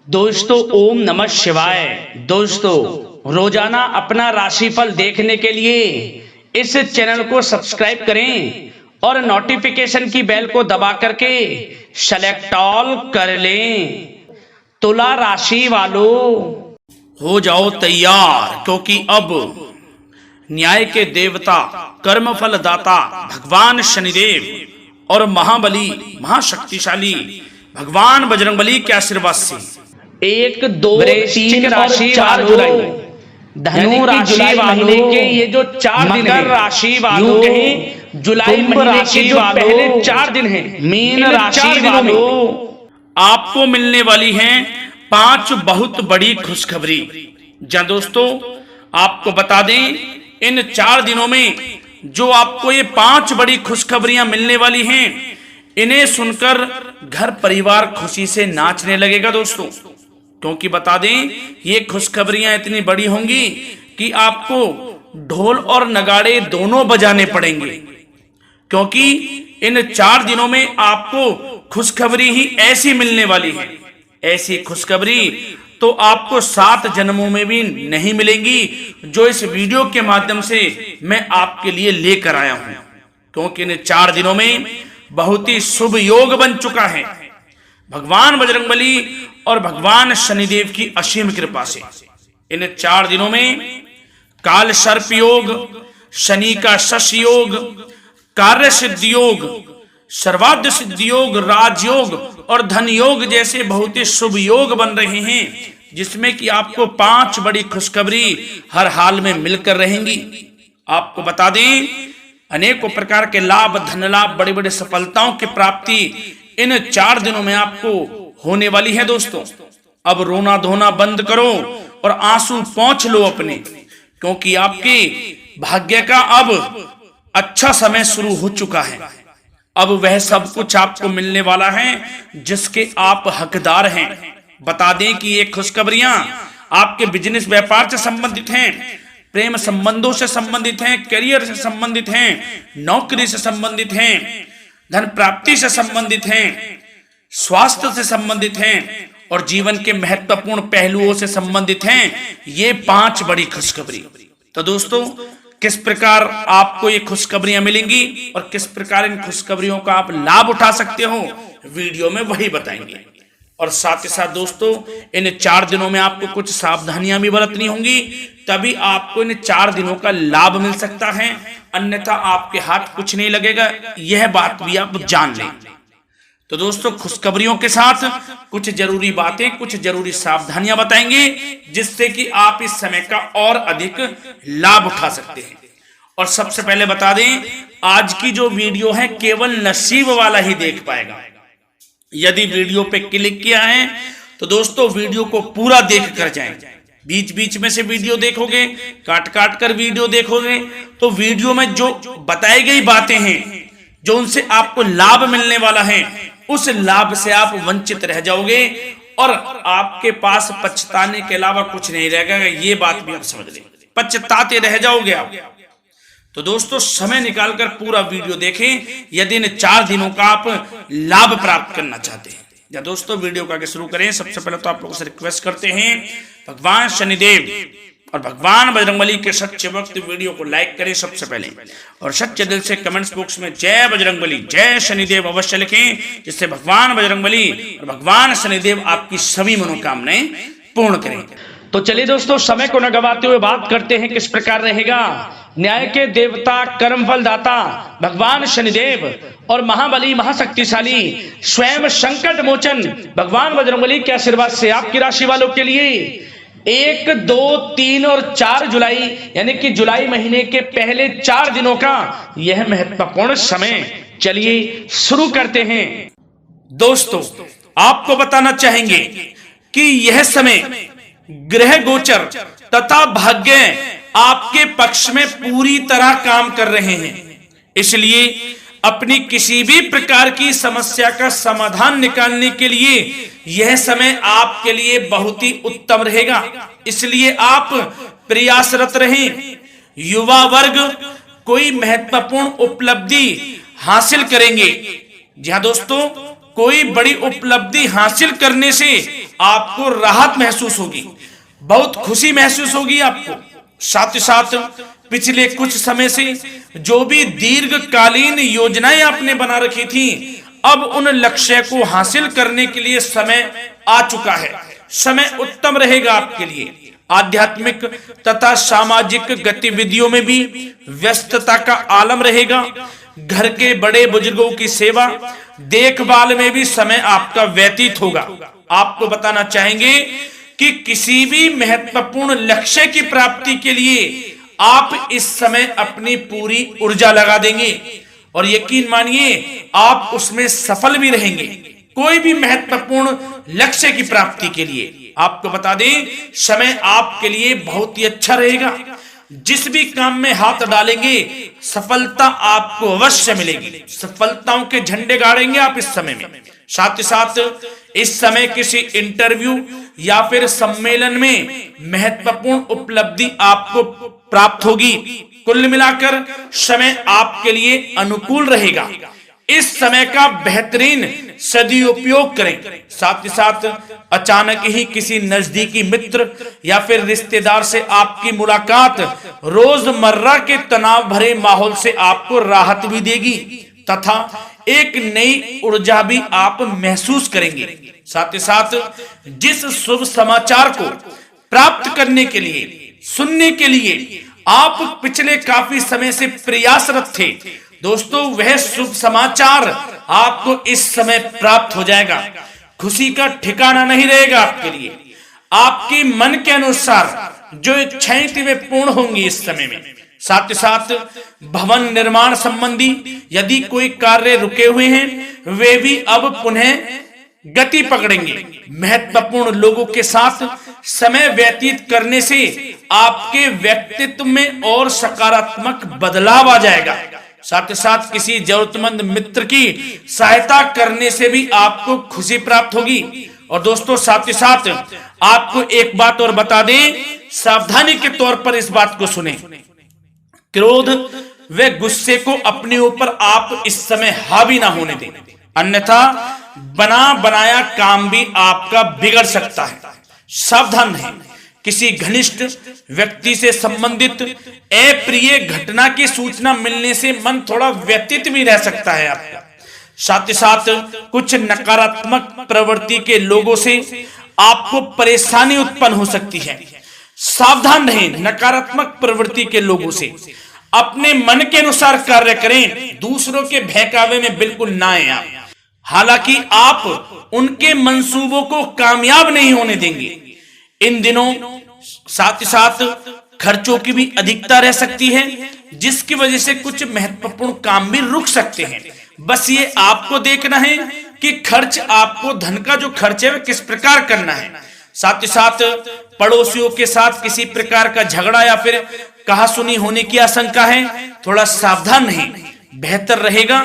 दोस्तों ओम नमः शिवाय। दोस्तों रोजाना अपना राशिफल देखने के लिए इस चैनल को सब्सक्राइब करें और नोटिफिकेशन की बेल को दबा करके सेलेक्ट ऑल कर लें। तुला राशि वालों हो जाओ तैयार, क्योंकि अब न्याय के देवता, कर्मफल दाता भगवान शनिदेव और महाबली महाशक्तिशाली भगवान बजरंगबली के आशीर्वाद से 1, 2, 3 राशि वालों, धनु राशि वालों के ये जो 4 दिन है, राशि वालों कहें जुलाई महीने के जो पहले 4 दिन है, मीन राशि वालों आपको मिलने वाली हैं 5 बहुत बड़ी खुशखबरी। जहाँ दोस्तों आपको बता दें, इन 4 दिनों में जो आपको ये 5 बड़ी खुशखबरियां मिलने वाली हैं, इन्हें सुनकर घर परिवार खुशी से नाचने लगेगा दोस्तों। क्योंकि बता दें ये खुशखबरियां इतनी बड़ी होंगी कि आपको ढोल और नगाड़े दोनों बजाने पड़ेंगे, क्योंकि इन 4 दिनों में आपको खुशखबरी ही ऐसी मिलने वाली है। ऐसी खुशखबरी तो आपको 7 जन्मों में भी नहीं मिलेंगी, जो इस वीडियो के माध्यम से मैं आपके लिए लेकर आया हूं। क्योंकि इन 4 दिनों में बहुत ही शुभ योग बन चुका है भगवान बजरंगबली और भगवान शनिदेव की असीम कृपा से। इन 4 दिनों में काल सर्प योग, शनि का शश योग, कार्य सिद्धि योग, सर्वाद्य सिद्धि योग, राजयोग और धन योग जैसे बहुत ही शुभ योग बन रहे हैं, जिसमें कि आपको 5 बड़ी खुशखबरी हर हाल में मिलकर रहेंगी। आपको बता दें अनेकों प्रकार के लाभ, धन लाभ, बड़ी बड़ी सफलताओं की प्राप्ति इन 4 दिनों में आपको होने वाली है दोस्तों। अब रोना धोना बंद करो और आंसू पोंछ लो अपने, क्योंकि आपके भाग्य का अब अच्छा समय शुरू हो चुका है। अब वह सब कुछ आपको मिलने वाला है जिसके आप हकदार हैं। बता दें कि ये खुशखबरियां आपके बिजनेस व्यापार से संबंधित हैं, प्रेम संबंधों से संबंधित हैं, करियर से संबंधित हैं, नौकरी से संबंधित हैं, धन प्राप्ति से संबंधित हैं, स्वास्थ्य से संबंधित हैं और जीवन के महत्वपूर्ण पहलुओं से संबंधित हैं। ये 5 बड़ी खुशखबरी। तो दोस्तों किस प्रकार आपको ये खुशखबरियां मिलेंगी और किस प्रकार इन खुशखबरियों का आप लाभ उठा सकते हो, वीडियो में वही बताएंगे। और साथ ही साथ दोस्तों इन 4 दिनों में आपको कुछ सावधानियां भी बरतनी होंगी, तभी आपको इन 4 दिनों का लाभ मिल सकता है, अन्यथा आपके हाथ कुछ नहीं लगेगा। यह बात भी आप जान लें। तो दोस्तों खुशखबरियों के साथ कुछ जरूरी बातें, कुछ जरूरी सावधानियां बताएंगे, जिससे कि आप इस समय का और अधिक लाभ उठा सकते हैं। और सबसे पहले बता दें, आज की जो वीडियो है केवल नसीब वाला ही देख पाएगा। यदि वीडियो पे क्लिक किया है तो दोस्तों वीडियो को पूरा देख कर जाएं। बीच बीच में से वीडियो देखोगे, काट काट कर वीडियो देखोगे, तो वीडियो में जो बताई गई बातें हैं, जो उनसे आपको लाभ मिलने वाला है, उस लाभ से आप वंचित रह जाओगे और आपके पास पछताने के अलावा कुछ नहीं रहेगा। ये बात भी आप समझ लें, पछताते रह जाओगे आप। तो दोस्तों समय निकालकर पूरा वीडियो देखें यदि इन 4 दिनों का आप लाभ प्राप्त करना चाहते हैं। या दोस्तों वीडियो को आगे शुरू करें, सबसे पहले तो आप लोगों से रिक्वेस्ट करते हैं भगवान शनिदेव और भगवान बजरंगबली के सच्चे भक्त वीडियो को लाइक करें सबसे पहले, और सच्चे दिल से कमेंट्स बॉक्स में जय बजरंगबली, जय शनिदेव अवश्य लिखें, जिससे भगवान बजरंगबली और भगवान शनिदेव आपकी सभी मनोकामनाएं पूर्ण करें। तो चलिए दोस्तों समय को न गवाते हुए बात करते हैं किस प्रकार रहेगा न्याय के देवता, कर्मफल दाता भगवान शनिदेव और महाबली महाशक्तिशाली स्वयं संकट मोचन भगवान बजरंगबली के आशीर्वाद से आपकी राशि वालों के लिए 1, 2, 3 और 4 जुलाई यानी कि जुलाई महीने के पहले 4 दिनों का यह महत्वपूर्ण समय। चलिए शुरू करते हैं। दोस्तों आपको बताना चाहेंगे कि यह समय ग्रह गोचर तथा भाग्य आपके पक्ष में पूरी तरह काम कर रहे हैं, इसलिए अपनी किसी भी प्रकार की समस्या का समाधान निकालने के लिए यह समय आपके लिए बहुत ही उत्तम रहेगा। इसलिए आप प्रयासरत रहें। युवा वर्ग कोई महत्वपूर्ण उपलब्धि हासिल करेंगे। जी हाँ दोस्तों, कोई बड़ी उपलब्धि हासिल करने से आपको राहत महसूस होगी, बहुत खुशी महसूस होगी आपको। साथ ही साथ पिछले कुछ समय से जो भी दीर्घकालीन योजनाएं आपने बना रखी थी, अब उन लक्ष्य को हासिल करने के लिए समय आ चुका है। समय उत्तम रहेगा आपके लिए। आध्यात्मिक तथा सामाजिक गतिविधियों में भी व्यस्तता का आलम रहेगा। घर के बड़े बुजुर्गों की सेवा देखभाल में भी समय आपका व्यतीत होगा। आपको बताना चाहेंगे कि किसी भी महत्वपूर्ण लक्ष्य की प्राप्ति के लिए आप इस समय अपनी पूरी ऊर्जा लगा देंगे और यकीन मानिए आप उसमें सफल भी रहेंगे। कोई भी महत्वपूर्ण लक्ष्य की प्राप्ति के लिए आपको बता दें, समय आपके लिए बहुत ही अच्छा रहेगा। जिस भी काम में हाथ डालेंगे सफलता आपको अवश्य मिलेगी। सफलताओं के झंडे गाड़ेंगे आप इस समय में। साथ ही साथ इस समय किसी इंटरव्यू या फिर सम्मेलन में महत्वपूर्ण उपलब्धि आपको प्राप्त होगी। कुल मिलाकर समय आपके लिए अनुकूल रहेगा। इस समय का बेहतरीन सदुपयोग करें। साथ ही साथ अचानक ही किसी नजदीकी मित्र या फिर रिश्तेदार से आपकी मुलाकात रोजमर्रा के तनाव भरे माहौल से आपको राहत भी देगी तथा एक नई ऊर्जा भी आप महसूस करेंगे। साथ ही साथ जिस शुभ समाचार को प्राप्त करने के लिए, सुनने के लिए आप पिछले काफी समय से प्रयासरत थे दोस्तों, वह शुभ समाचार आपको इस समय प्राप्त हो जाएगा। खुशी का ठिकाना नहीं रहेगा आपके लिए। आपके मन के अनुसार जो इच्छाएं थी वे पूर्ण होंगी इस समय में। साथ ही साथ भवन निर्माण संबंधी यदि कोई कार्य रुके हुए हैं वे भी अब पुनः गति पकड़ेंगे। महत्वपूर्ण लोगों के साथ समय व्यतीत करने से आपके व्यक्तित्व में और सकारात्मक बदलाव आ जाएगा। साथ ही साथ किसी जरूरतमंद मित्र की सहायता करने से भी आपको खुशी प्राप्त होगी। और दोस्तों साथ ही साथ आपको एक बात और बता दें, सावधानी के तौर पर इस बात को सुने। क्रोध व गुस्से को अपने ऊपर आप इस समय हावी ना होने दें, अन्यथा बना बनाया काम भी आपका बिगड़ सकता है। सावधान रहें। किसी घनिष्ठ व्यक्ति से संबंधित अप्रिय घटना की सूचना मिलने से मन थोड़ा व्यतीत भी रह सकता है आपका। साथ ही साथ कुछ नकारात्मक प्रवृत्ति के लोगों से आपको परेशानी उत्पन्न हो सकती है। सावधान रहें नकारात्मक प्रवृत्ति के लोगों से। अपने मन के अनुसार कार्य करें, दूसरों के बहकावे में बिल्कुल ना आए आप। हालांकि आप उनके मंसूबों को कामयाब नहीं होने देंगे। इन दिनों साथ ही साथ खर्चों की भी अधिकता रह सकती है, जिसकी वजह से कुछ महत्वपूर्ण काम भी रुक सकते हैं। बस ये आपको देखना है कि खर्च, आपको धन का जो खर्च है वह किस प्रकार करना है। साथ ही साथ पड़ोसियों के साथ किसी प्रकार का झगड़ा या फिर कहासुनी होने की आशंका है, थोड़ा सावधान रहें। बेहतर रहेगा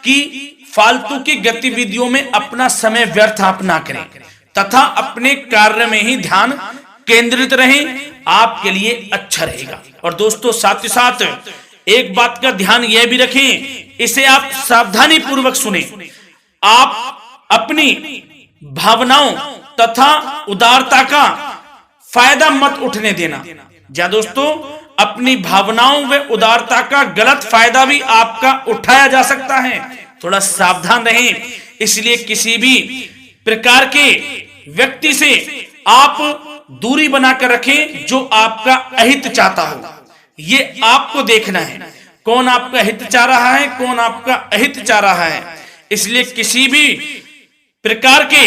कि फालतू की गतिविधियों में अपना समय व्यर्थ आप ना करें तथा अपने कार्य में ही ध्यान केंद्रित रहें, आपके लिए अच्छा रहेगा। और दोस्तों साथ ही साथ एक बात का ध्यान यह भी रखें, इसे आप सावधानी पूर्वक सुने। आप अपनी भावनाओं तथा उदारता का फायदा मत उठने देना। या दोस्तों अपनी भावनाओं व उदारता का गलत फायदा भी आपका उठाया जा सकता है, थोड़ा सावधान रहें। इसलिए किसी भी प्रकार के व्यक्ति से आप दूरी बनाकर रखें जो आपका अहित चाहता हो। ये आपको देखना है कौन आपका हित चाह रहा है, कौन आपका अहित चाह रहा है। इसलिए किसी भी प्रकार के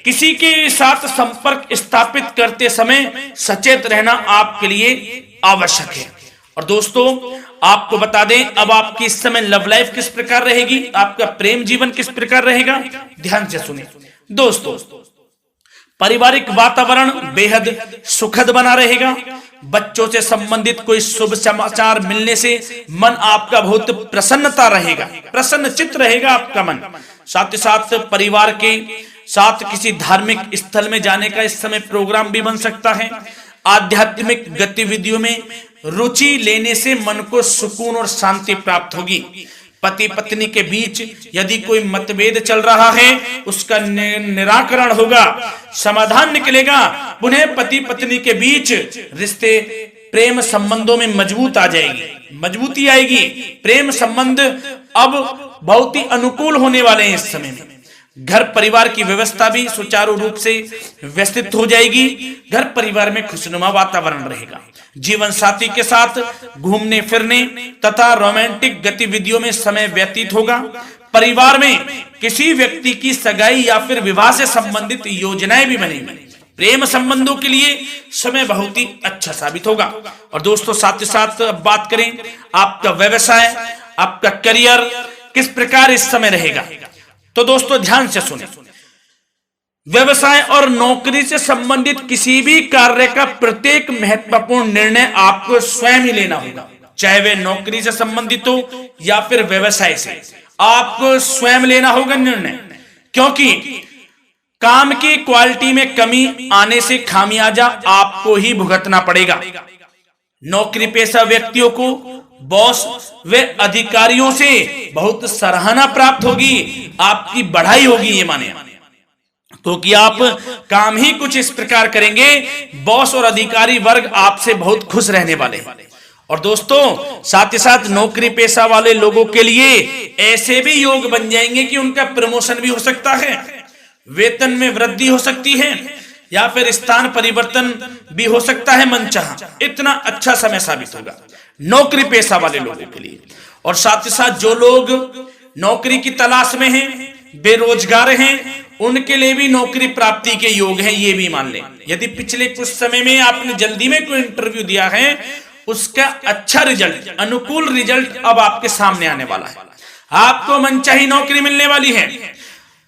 किसी के साथ संपर्क स्थापित करते समय सचेत रहना आपके लिए आवश्यक है। और दोस्तों आपको बता दें, अब आपकी इस समय लव लाइफ किस प्रकार रहेगी, आपका प्रेम जीवन किस प्रकार रहेगा, ध्यान से सुने। दोस्तों पारिवारिक वातावरण बेहद सुखद बना रहेगा। बच्चों से संबंधित कोई शुभ समाचार मिलने से मन आपका बहुत प्रसन्नता रहेगा, प्रसन्न चित्त रहेगा आपका मन। साथ ही साथ परिवार के साथ किसी धार्मिक स्थल में जाने का इस समय प्रोग्राम भी बन सकता है। आध्यात्मिक गतिविधियों में रुचि लेने से मन को सुकून और शांति प्राप्त होगी। पति पत्नी के बीच यदि कोई मतभेद चल रहा है उसका निराकरण होगा, समाधान निकलेगा। पुनः पति पत्नी के बीच रिश्ते प्रेम संबंधों में मजबूती आएगी। प्रेम संबंध अब बहुत ही अनुकूल होने वाले हैं इस समय में। घर परिवार की व्यवस्था भी सुचारू रूप से व्यवस्थित हो जाएगी। घर परिवार में खुशनुमा वातावरण रहेगा। जीवन साथी के साथ घूमने फिरने तथा रोमांटिक गतिविधियों में समय व्यतीत होगा। परिवार में किसी व्यक्ति की सगाई या फिर विवाह से संबंधित योजनाएं भी बनेंगी। प्रेम संबंधों के लिए समय बहुत ही अच्छा साबित होगा। और दोस्तों साथ ही साथ अब बात करें आपका व्यवसाय, आपका करियर किस प्रकार इस समय रहेगा। तो दोस्तों ध्यान से सुने, व्यवसाय और नौकरी से संबंधित किसी भी कार्य का प्रत्येक महत्वपूर्ण निर्णय आपको स्वयं ही लेना होगा, चाहे वे नौकरी से संबंधित हो या फिर व्यवसाय से। आपको स्वयं लेना होगा निर्णय, क्योंकि काम की क्वालिटी में कमी आने से खामियाजा आपको ही भुगतना पड़ेगा। नौकरी पेशा व्यक्तियों को बॉस व अधिकारियों से बहुत सराहना प्राप्त होगी, आपकी बढ़ाई होगी, ये माने तो कि आप काम ही कुछ इस प्रकार करेंगे, बॉस और अधिकारी वर्ग आपसे बहुत खुश रहने वाले हैं। और दोस्तों साथ ही साथ नौकरी पेशा वाले लोगों के लिए ऐसे भी योग बन जाएंगे कि उनका प्रमोशन भी हो सकता है, वेतन में वृद्धि हो सकती है या फिर स्थान परिवर्तन भी हो सकता है मनचाहा। इतना अच्छा समय साबित होगा नौकरी पेशा वाले लोगों के लिए। और साथ ही साथ जो लोग नौकरी की तलाश में हैं, बेरोजगार हैं, उनके लिए भी नौकरी प्राप्ति के योग हैं, ये भी मान लें। यदि पिछले कुछ समय में आपने जल्दी में कोई इंटरव्यू दिया है, उसका अच्छा रिजल्ट, अनुकूल रिजल्ट अब आपके सामने आने वाला है। आपको मनचाही नौकरी मिलने वाली है,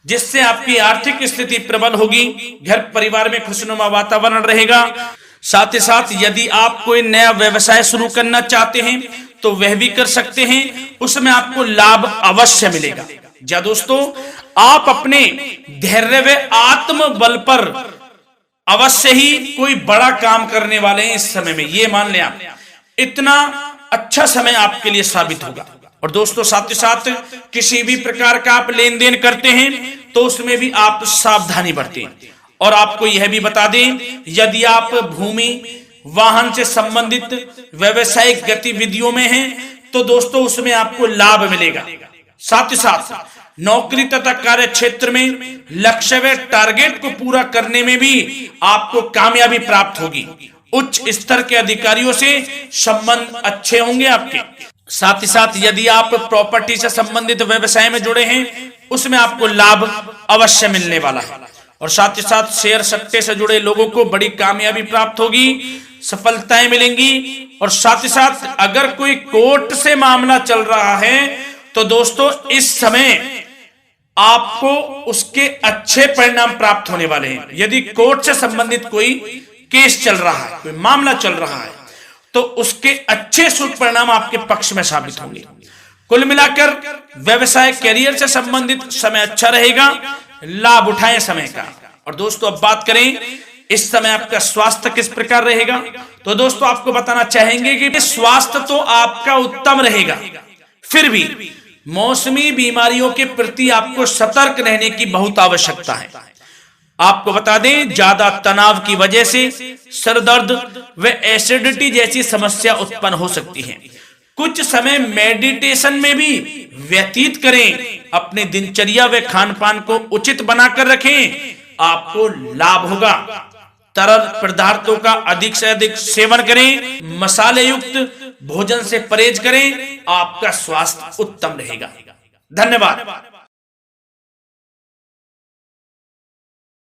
जिससे आपकी आर्थिक स्थिति प्रबल होगी। घर परिवार में खुशनुमा वातावरण रहेगा। साथ ही साथ यदि आप कोई नया व्यवसाय शुरू करना चाहते हैं तो वह भी कर सकते हैं, उसमें आपको लाभ अवश्य मिलेगा। जा दोस्तों, आप अपने धैर्य व आत्मबल पर अवश्य ही कोई बड़ा काम करने वाले हैं इस समय में, ये मान लें आप। इतना अच्छा समय आपके लिए साबित होगा। और दोस्तों साथ ही साथ किसी भी प्रकार का आप लेन देन करते हैं तो उसमें भी आप सावधानी बरतें। और आपको यह भी बता दें, यदि आप भूमि वाहन से संबंधित व्यवसायिक गतिविधियों में हैं तो दोस्तों उसमें आपको लाभ मिलेगा। साथ ही साथ नौकरी तथा कार्य क्षेत्र में लक्ष्य व टारगेट को पूरा करने में भी आपको कामयाबी प्राप्त होगी। उच्च स्तर के अधिकारियों से संबंध अच्छे होंगे आपके। साथ ही साथ यदि आप प्रॉपर्टी से संबंधित व्यवसाय में जुड़े हैं, उसमें आपको लाभ अवश्य मिलने वाला है। और साथ ही साथ शेयर सट्टे से जुड़े लोगों को बड़ी कामयाबी प्राप्त होगी, सफलताएं मिलेंगी। और साथ ही साथ अगर कोई कोर्ट से मामला चल रहा है तो दोस्तों इस समय आपको उसके अच्छे परिणाम प्राप्त होने वाले हैं। यदि कोर्ट से संबंधित कोई केस चल रहा है, कोई मामला चल रहा है, तो उसके अच्छे शुभ परिणाम आपके पक्ष में साबित होंगे। कुल मिलाकर व्यवसाय करियर से संबंधित समय अच्छा रहेगा, लाभ उठाएं समय का। और दोस्तों अब बात करें इस समय आपका स्वास्थ्य किस प्रकार रहेगा, तो दोस्तों आपको बताना चाहेंगे कि स्वास्थ्य तो आपका उत्तम रहेगा, फिर भी मौसमी बीमारियों के प्रति आपको सतर्क रहने की बहुत आवश्यकता है। आपको बता दें, ज्यादा तनाव की वजह से सर दर्द व एसिडिटी जैसी समस्या उत्पन्न हो सकती है। कुछ समय मेडिटेशन में भी व्यतीत करें, अपनी दिनचर्या व खान पान को उचित बनाकर रखें, आपको लाभ होगा। तरल पदार्थों का अधिक से अधिक सेवन करें, मसाले युक्त भोजन से परहेज करें, आपका स्वास्थ्य उत्तम रहेगा। धन्यवाद।